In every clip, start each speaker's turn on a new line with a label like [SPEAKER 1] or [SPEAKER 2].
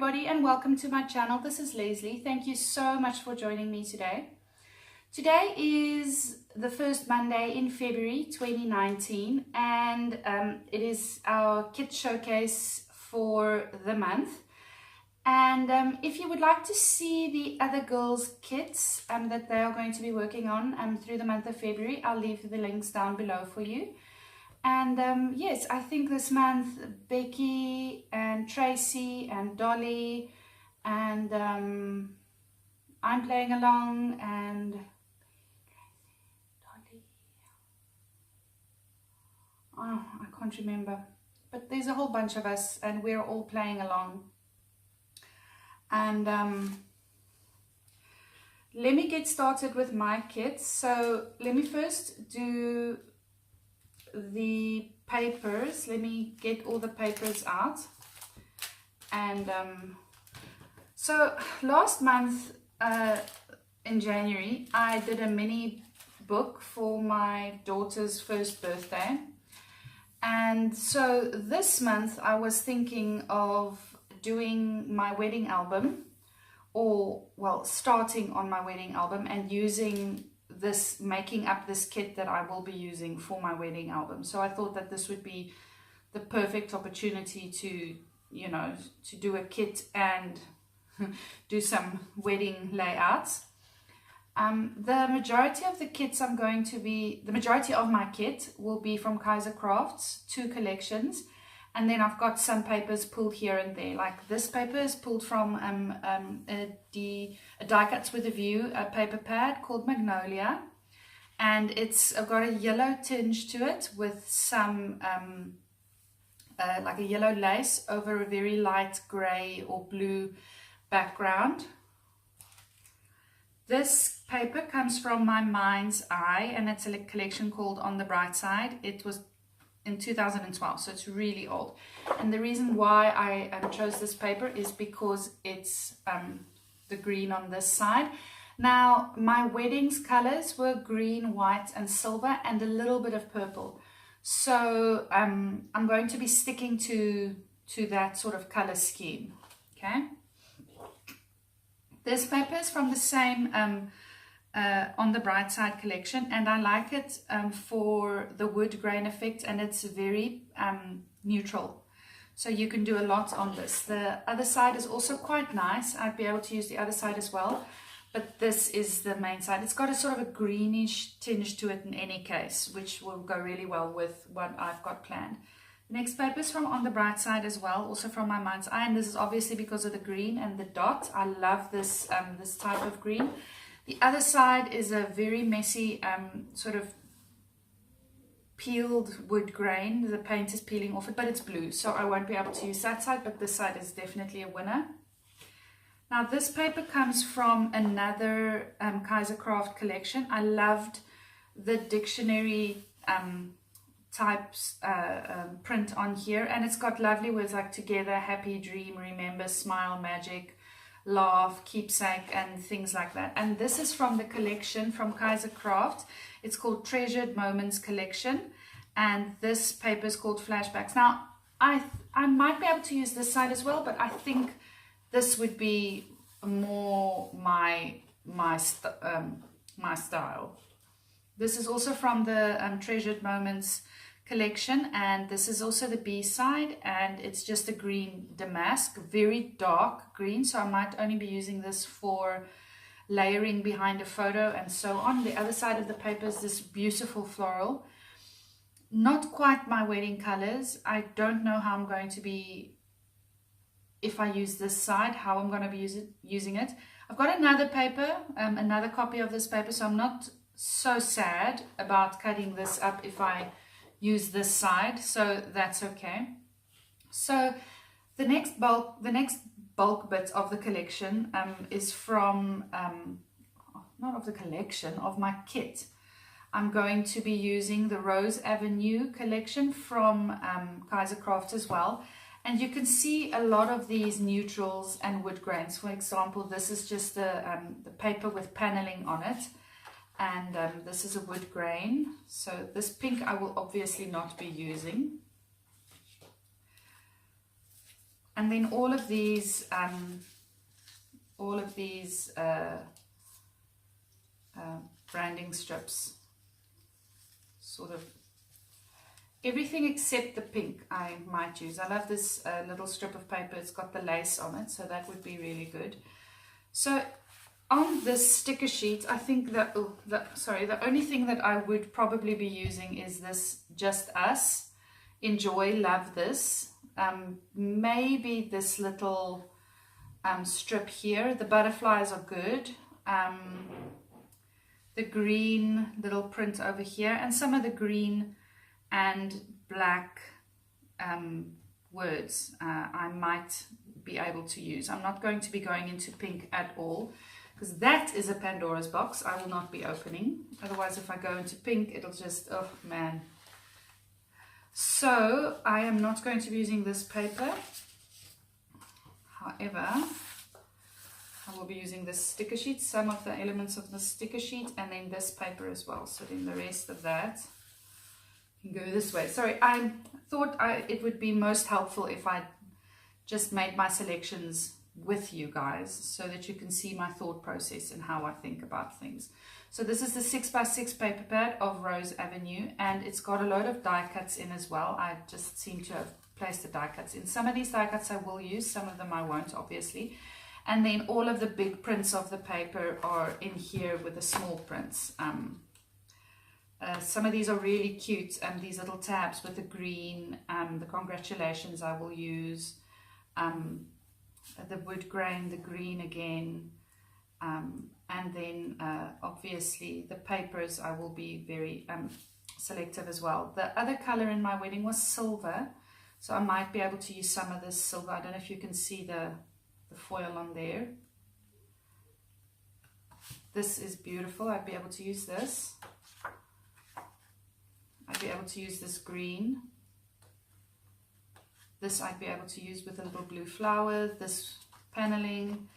[SPEAKER 1] everybody and welcome to my channel. This is Leslie. Thank you so much for joining me today. Today is the first Monday in February 2019 and it is our kit showcase for the month. And if you would like to see the other girls' kits that they are going to be working on through the month of February, I'll leave the links down below for you. And yes, I think this month Becky and Tracy and Dolly and I'm playing along, and Dolly, oh, I can't remember, but there's a whole bunch of us and we're all playing along. And let me get started with my kits. So let me first do the papers. Let me get all the papers out. And so last month in January I did a mini book for my daughter's first birthday, and so this month I was thinking of doing my wedding album, or well, starting on my wedding album and using this, making up this kit that I will be using for my wedding album. So I thought that this would be the perfect opportunity to, you know, to do a kit and do some wedding layouts. The majority of the kits the majority of my kit will be from Kaiser Crafts, 2 collections. And then I've got some papers pulled here and there. Like this paper is pulled from a Die Cuts with a View, a paper pad called Magnolia. And it's got a yellow tinge to it with some like a yellow lace over a very light grey or blue background. This paper comes from my Mind's Eye, and it's a collection called On the Bright Side. It was in 2012, so it's really old. And the reason why I chose this paper is because it's the green on this side. Now, my wedding's colors were green, white and silver and a little bit of purple. So I'm going to be sticking to that sort of color scheme. Okay. This paper is from the same On the Bright Side collection, and I like it for the wood grain effect, and it's very neutral, so you can do a lot on this. The other side is also quite nice. I'd be able to use the other side as well, but this is the main side. It's got a sort of a greenish tinge to it in any case, which will go really well with what I've got planned. The next paper is from On the Bright Side as well, also from my Mind's Eye, and this is obviously because of the green and the dot. I love this this type of green. The other side is a very messy sort of peeled wood grain. The paint is peeling off it, but it's blue, so I won't be able to use that side, but this side is definitely a winner. Now this paper comes from another Kaiser Craft collection. I loved the dictionary types print on here, and it's got lovely words like together, happy, dream, remember, smile, magic, laugh, keepsake and things like that. And this is from the collection from Kaiser Craft. It's called Treasured Moments Collection, and this paper is called Flashbacks. Now I might be able to use this side as well, but I think this would be more my style. This is also from the Treasured Moments collection, and this is also the B side, and it's just a green damask, very dark green, so I might only be using this for layering behind a photo and so on. The other side of the paper is this beautiful floral, not quite my wedding colors. I don't know how I'm going to be, if I use this side, how I'm going to be using it. I've got another paper, another copy of this paper, so I'm not so sad about cutting this up if I use this side, so that's okay. So the next bulk bit of the collection is from not of the collection, of my kit. I'm going to be using the Rose Avenue collection from Kaiser Craft as well, and you can see a lot of these neutrals and wood grains. For example, this is just the paper with paneling on it, and this is a wood grain. So this pink I will obviously not be using. And then all of these branding strips, sort of everything except the pink I might use. I love this little strip of paper. It's got the lace on it, so that would be really good. So on this sticker sheet, I think that the only thing that I would probably be using is this Just Us, Enjoy, Love This. Maybe this little strip here. The butterflies are good. The green little print over here, and some of the green and black words I might be able to use. I'm not going to be going into pink at all, because that is a Pandora's box I will not be opening. Otherwise, if I go into pink, it'll just, oh man. So I am not going to be using this paper. However, I will be using this sticker sheet, some of the elements of the sticker sheet, and then this paper as well. So then the rest of that can go this way. Sorry, I thought it would be most helpful if I just made my selections with you guys, so that you can see my thought process and how I think about things. So this is the 6x6 paper pad of Rose Avenue, and it's got a load of die cuts in as well. I just seem to have placed the die cuts in. Some of these die cuts I will use, some of them I won't, obviously. And then all of the big prints of the paper are in here with the small prints. Some of these are really cute, these little tabs with the green, the congratulations I will use, the wood grain, the green again, and then obviously the papers I will be very selective as well. The other color in my wedding was silver, so I might be able to use some of this silver. I don't know if you can see the foil on there. This is beautiful. I'd be able to use this. I'd be able to use this green. This I'd be able to use with a little blue flower, this paneling.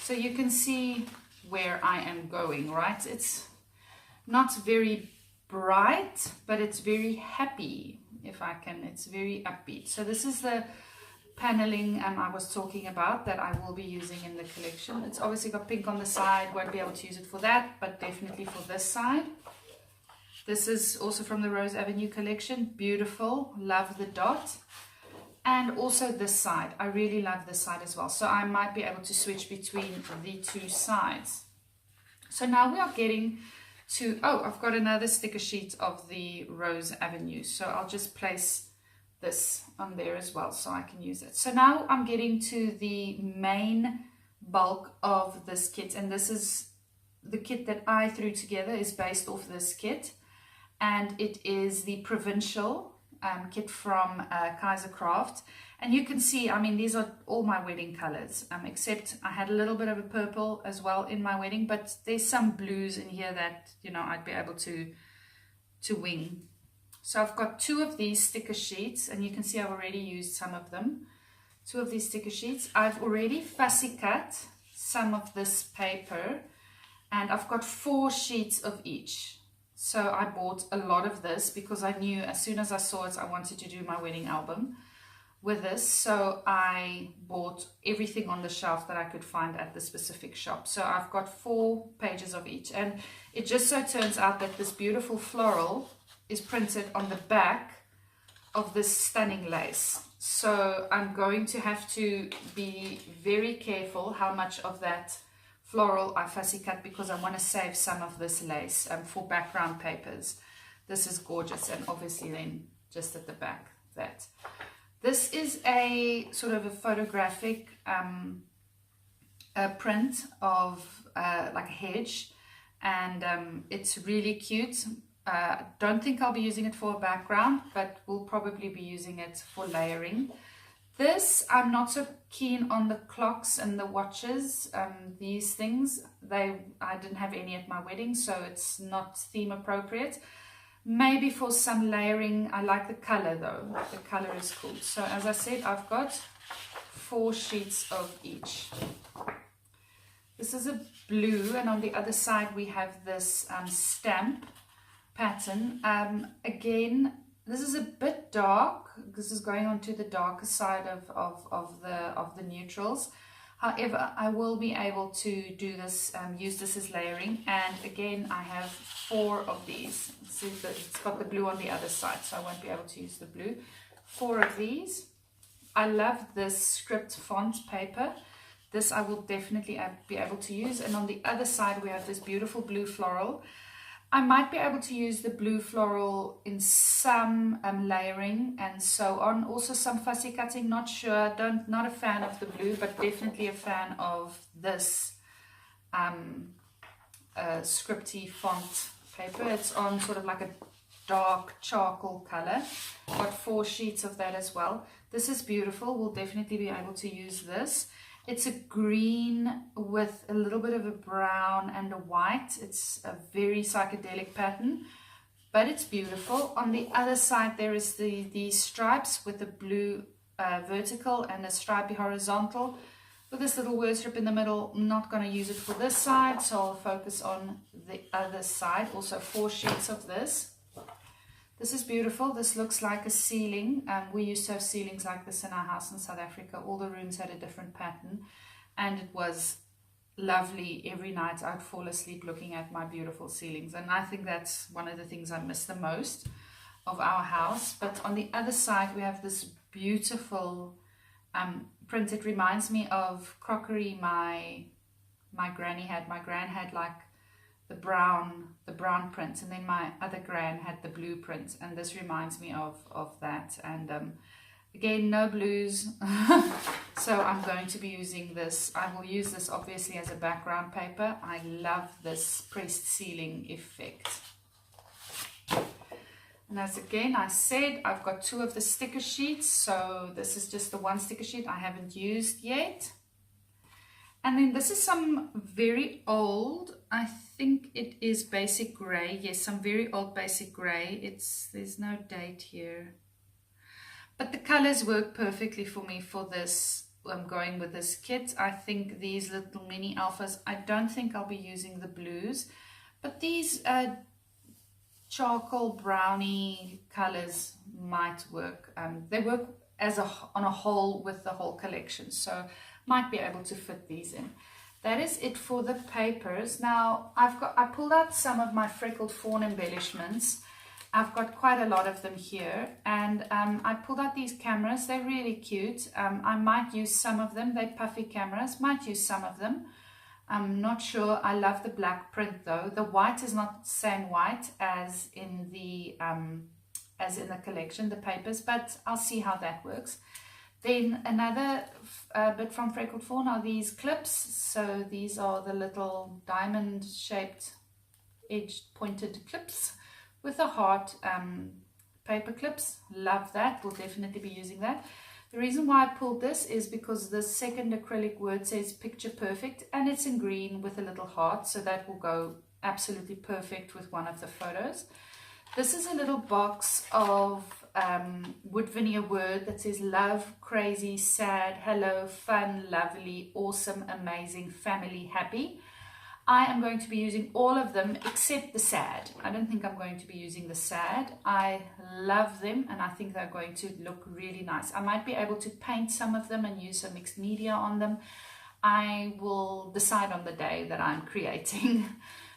[SPEAKER 1] So you can see where I am going, right? It's not very bright, but it's very happy, if I can. It's very upbeat. So this is the paneling I was talking about that I will be using in the collection. It's obviously got pink on the side, won't be able to use it for that, but definitely for this side. This is also from the Rose Avenue collection. Beautiful, love the dot. And also this side, I really love this side as well. So I might be able to switch between the two sides. So now we are getting to, oh, I've got another sticker sheet of the Rose Avenue. So I'll just place this on there as well so I can use it. So now I'm getting to the main bulk of this kit, and this is the kit that I threw together, is based off this kit, and it is the provincial kit from Kaiser Craft. And you can see, I mean, these are all my wedding colors, except I had a little bit of a purple as well in my wedding, but there's some blues in here that, you know, I'd be able to wing. So I've got two of these sticker sheets, and you can see I've already used some of them. Two of these sticker sheets. I've already fussy cut some of this paper, and I've got 4 sheets of each. So I bought a lot of this because I knew as soon as I saw it, I wanted to do my wedding album with this. So I bought everything on the shelf that I could find at the specific shop. So I've got 4 pages of each, and it just so turns out that this beautiful floral is printed on the back of this stunning lace. So I'm going to have to be very careful how much of that floral I fussy cut, because I want to save some of this lace for background papers. This is gorgeous, and obviously then just at the back that. This is a sort of a photographic print of like a hedge, and it's really cute. Don't think I'll be using it for a background, but we'll probably be using it for layering. This, I'm not so keen on the clocks and the watches, these things. I didn't have any at my wedding, so it's not theme appropriate. Maybe for some layering. I like the color though. The color is cool. So as I said, I've got 4 sheets of each. This is a blue, and on the other side we have this stamp pattern. Again, This is a bit dark. This is going on to the darker side of the neutrals. However, I will be able to do this, use this as layering. And again, I have 4 of these. See that it's got the blue on the other side, so I won't be able to use the blue. 4 of these. I love this script font paper. This I will definitely be able to use. And on the other side, we have this beautiful blue floral. I might be able to use the blue floral in some layering and so on. Also some fussy cutting, not sure. Not a fan of the blue, but definitely a fan of this scripty font paper. It's on sort of like a dark charcoal color. Got 4 sheets of that as well. This is beautiful. We'll definitely be able to use this. It's a green with a little bit of a brown and a white. It's a very psychedelic pattern, but it's beautiful. On the other side, there is these stripes with the blue vertical and a stripy horizontal with this little word strip in the middle. I'm not going to use it for this side, so I'll focus on the other side. Also 4 sheets of this. This is beautiful. This looks like a ceiling. We used to have ceilings like this in our house in South Africa. All the rooms had a different pattern, and it was lovely. Every night I'd fall asleep looking at my beautiful ceilings, and I think that's one of the things I miss the most of our house. But on the other side, we have this beautiful print. It reminds me of crockery my granny had. My gran had like the brown print, and then my other gran had the blue print, and this reminds me of that. And again, no blues, so I'm going to be using this. I will use this obviously as a background paper. I love this pressed ceiling effect. And as again I said, I've got 2 of the sticker sheets, so this is just the 1 sticker sheet I haven't used yet. And then this is some very old, I think it is basic grey. Yes, some very old basic grey. There's no date here. But the colors work perfectly for me for this. I'm going with this kit. I think these little mini alphas, I don't think I'll be using the blues. But these charcoal brownie colors might work. They work on a whole with the whole collection. So might be able to fit these in. That is it for the papers. Now I pulled out some of my freckled fawn embellishments. I've got quite a lot of them here, and I pulled out these cameras. They're really cute. I might use some of them. They're puffy cameras. Might use some of them. I'm not sure. I love the black print though. The white is not the same white as in the collection, the papers, but I'll see how that works. Then another bit from Freckled Fawn are these clips. So these are the little diamond shaped edged pointed clips with a heart paper clips. Love that. We'll definitely be using that. The reason why I pulled this is because the second acrylic word says picture perfect, and it's in green with a little heart, so that will go absolutely perfect with one of the photos. This is a little box of wood veneer word that says love, crazy, sad, hello, fun, lovely, awesome, amazing, family, happy. I am going to be using all of them except the sad. I don't think I'm going to be using the sad. I love them and I think they're going to look really nice. I might be able to paint some of them and use some mixed media on them. I will decide on the day that I'm creating.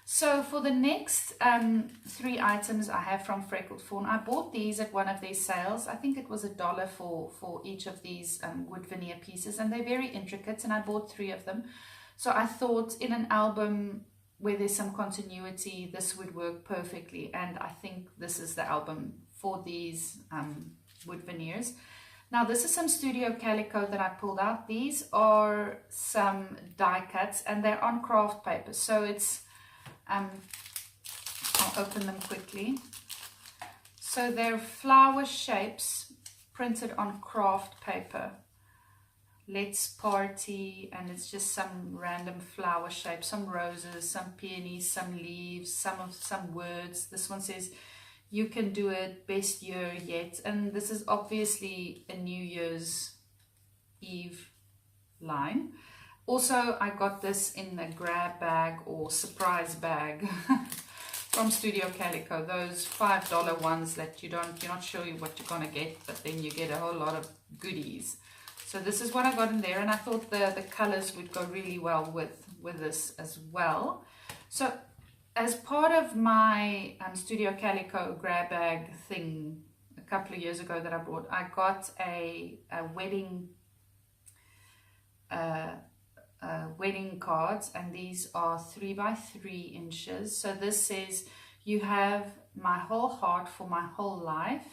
[SPEAKER 1] So for the next 3 items I have from Freckled Fawn, I bought these at one of their sales. I think it was $1 for each of these wood veneer pieces, and they're very intricate, and I bought 3 of them. So I thought in an album where there's some continuity, this would work perfectly, and I think this is the album for these wood veneers. Now this is some studio calico that I pulled out. These are some die cuts and they're on craft paper, so it's I'll open them quickly. So they're flower shapes printed on craft paper. Let's party, and it's just some random flower shapes, some roses, some peonies, some leaves, some words. This one says you can do it, best year yet, and this is obviously a New Year's Eve line. Also, I got this in a grab bag or surprise bag from Studio Calico, those $5 ones that you're not sure what you're gonna get, but then you get a whole lot of goodies. So this is what I got in there, and I thought the colors would go really well with this as well. So as part of my Studio Calico grab bag thing a couple of years ago that I bought, I got a wedding wedding cards, and these are 3 by 3 inches. So this says, you have my whole heart for my whole life.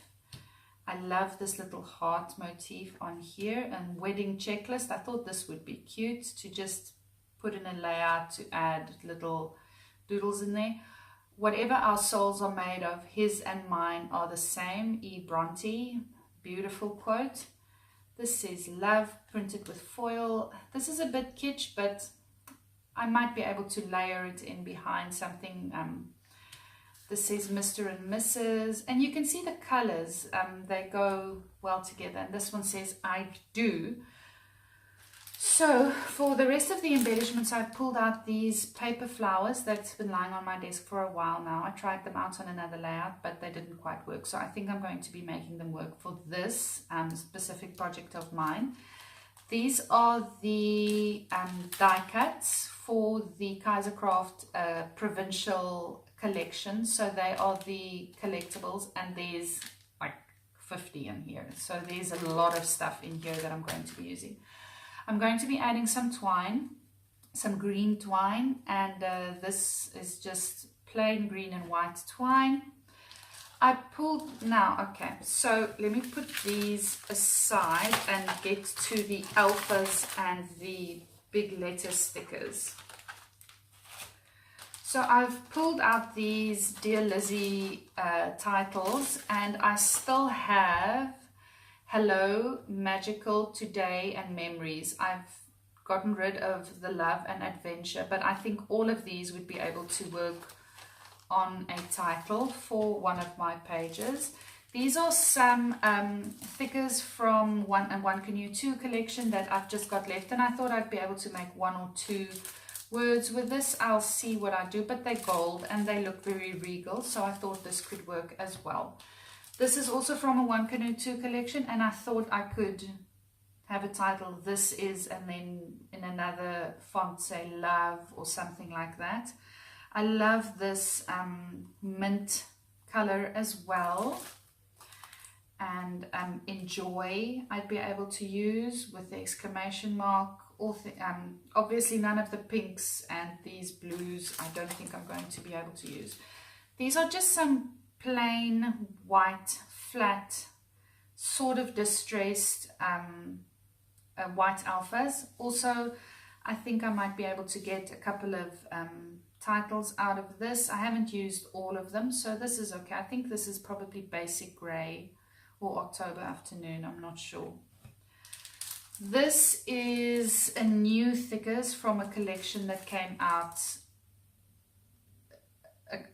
[SPEAKER 1] I love this little heart motif on here, and wedding checklist. I thought this would be cute to just put in a layout to add little doodles in there. Whatever our souls are made of, his and mine are the same. E. Bronte, beautiful quote. This says love, printed with foil. This is a bit kitsch, but I might be able to layer it in behind something. This says Mr. and Mrs. And you can see the colors, they go well together. And this one says I do. So for the rest of the embellishments, I've pulled out these paper flowers that's been lying on my desk for a while now. I tried them out on another layout, but they didn't quite work. So I think I'm going to be making them work for this specific project of mine. These are the die cuts for the Kaisercraft provincial collection. So they are the collectibles, and there's like 50 in here. So there's a lot of stuff in here that I'm going to be using. I'm going to be adding some twine, some green twine, and this is just plain green and white twine. I pulled, now, okay, so let me put these aside and get to the alphas and the big letter stickers. So I've pulled out these Dear Lizzie titles, and I still have Hello, Magical, Today, and Memories. I've gotten rid of the Love and Adventure, but I think all of these would be able to work on a title for one of my pages. These are some thickers from One Canoe 2 collection that I've just got left, and I thought I'd be able to make 1 or 2 words with this. I'll see what I do, but they're gold and they look very regal, so I thought this could work as well. This is also from a One Canoe 2 collection, and I thought I could have a title, This Is, and then in another font say Love or something like that. I love this mint color as well, and Enjoy I'd be able to use with the exclamation mark. Obviously none of the pinks and these blues I don't think I'm going to be able to use. These are just some plain white flat sort of distressed white alphas. Also I think I might be able to get a couple of titles out of this. I haven't used all of them, so this is okay. I think this is probably Basic Grey or October Afternoon, I'm not sure. This is a new thickers from a collection that came out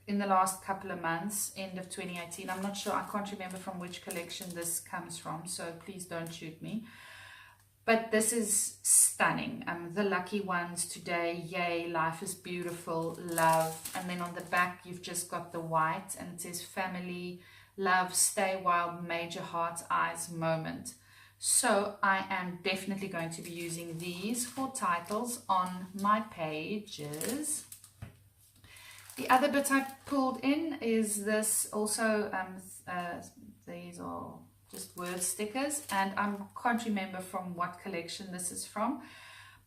[SPEAKER 1] in the last couple of months, end of 2018. I'm not sure, I can't remember from which collection this comes from, so please don't shoot me. But this is stunning. The Lucky Ones, Today, Yay, Life is Beautiful, Love. And then on the back, you've just got the white, and it says Family, Love, Stay Wild, Major Heart, Eyes, Moment. So I am definitely going to be using these for titles on my pages. The other bit I pulled in is this also, these are just word stickers, and I can't remember from what collection this is from,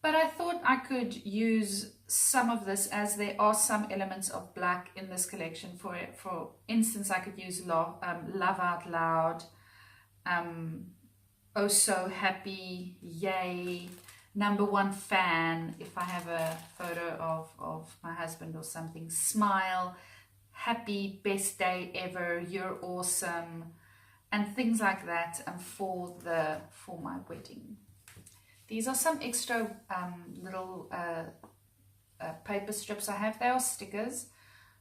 [SPEAKER 1] but I thought I could use some of this, as there are some elements of black in this collection. For instance, I could use Love Out Loud, Oh So Happy, Yay, Number One Fan, if I have a photo of my husband or something, Smile, Happy, Best Day Ever, You're Awesome, and things like that, for my wedding. These are some extra little paper strips I have. They are stickers,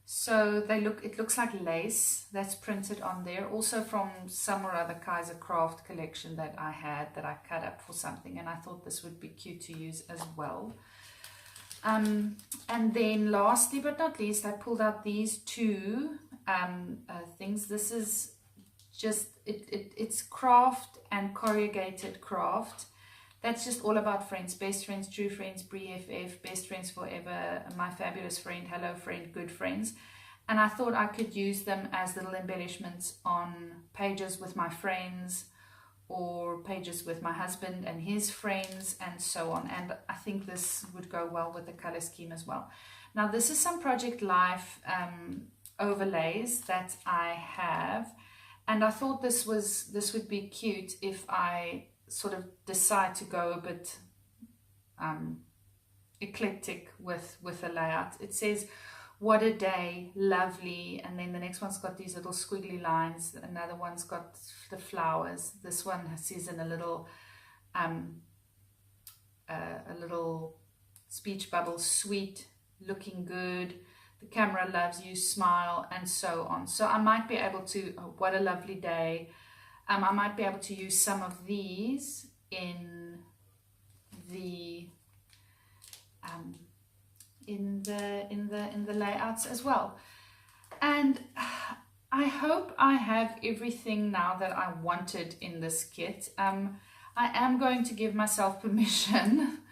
[SPEAKER 1] so it looks like lace that's printed on there, also from some or other Kaisercraft collection that I had that I cut up for something, and I thought this would be cute to use as well. And then lastly but not least, I pulled out these two things. This is just, it's craft and corrugated craft. That's just all about friends, best friends, true friends, BFF, best friends forever, my fabulous friend, hello friend, good friends. And I thought I could use them as little embellishments on pages with my friends, or pages with my husband and his friends, and so on. And I think this would go well with the color scheme as well. Now this is some Project Life overlays that I have, and I thought this would be cute if I sort of decide to go a bit eclectic with the layout. It says, what a day, lovely, and then the next one's got these little squiggly lines, another one's got the flowers, this one says in a little speech bubble, sweet, looking good, the camera loves you, smile, and so on. So I might be able to, oh, what a lovely day, I might be able to use some of these in the layouts as well. And I hope I have everything now that I wanted in this kit. I am going to give myself permission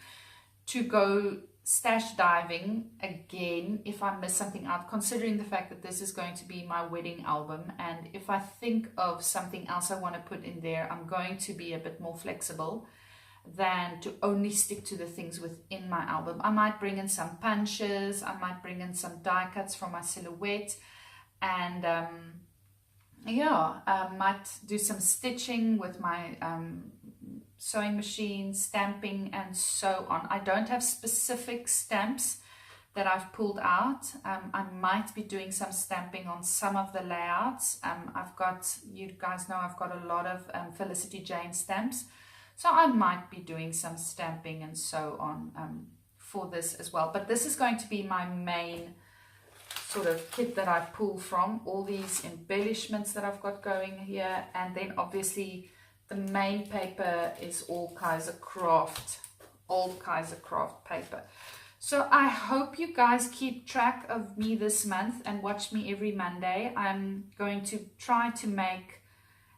[SPEAKER 1] to go stash diving again if I miss something out, considering the fact that this is going to be my wedding album. And if I think of something else I want to put in there, I'm going to be a bit more flexible than to only stick to the things within my album. I might bring in some punches, I might bring in some die cuts from my silhouette, and I might do some stitching with my sewing machine, stamping, and so on. I don't have specific stamps that I've pulled out. I might be doing some stamping on some of the layouts. I've got, you guys know, I've got a lot of Felicity Jane stamps. So I might be doing some stamping and so on for this as well. But this is going to be my main sort of kit that I pull from. All these embellishments that I've got going here. And then obviously the main paper is all Kaiser Craft, old Kaiser Craft paper. So I hope you guys keep track of me this month and watch me every Monday. I'm going to try to make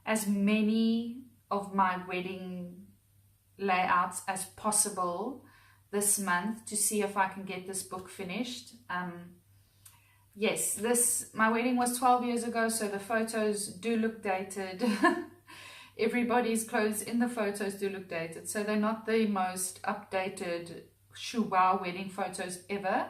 [SPEAKER 1] as many of my wedding layouts as possible this month to see if I can get this book finished. Yes, my wedding was 12 years ago, so the photos do look dated. Everybody's clothes in the photos do look dated, so they're not the most updated shoo-wow wedding photos ever,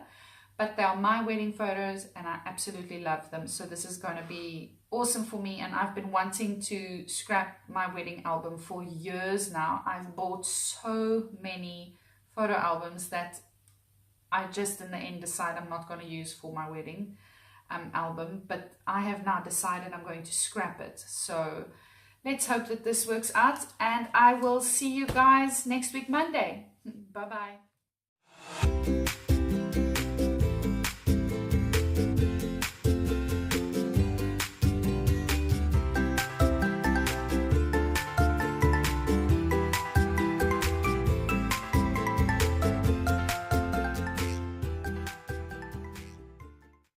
[SPEAKER 1] but they are my wedding photos and I absolutely love them. So this is going to be awesome for me, and I've been wanting to scrap my wedding album for years now. I've bought so many photo albums that I just in the end decide I'm not going to use for my wedding album, but I have now decided I'm going to scrap it. So let's hope that this works out, and I will see you guys next week Monday. Bye bye.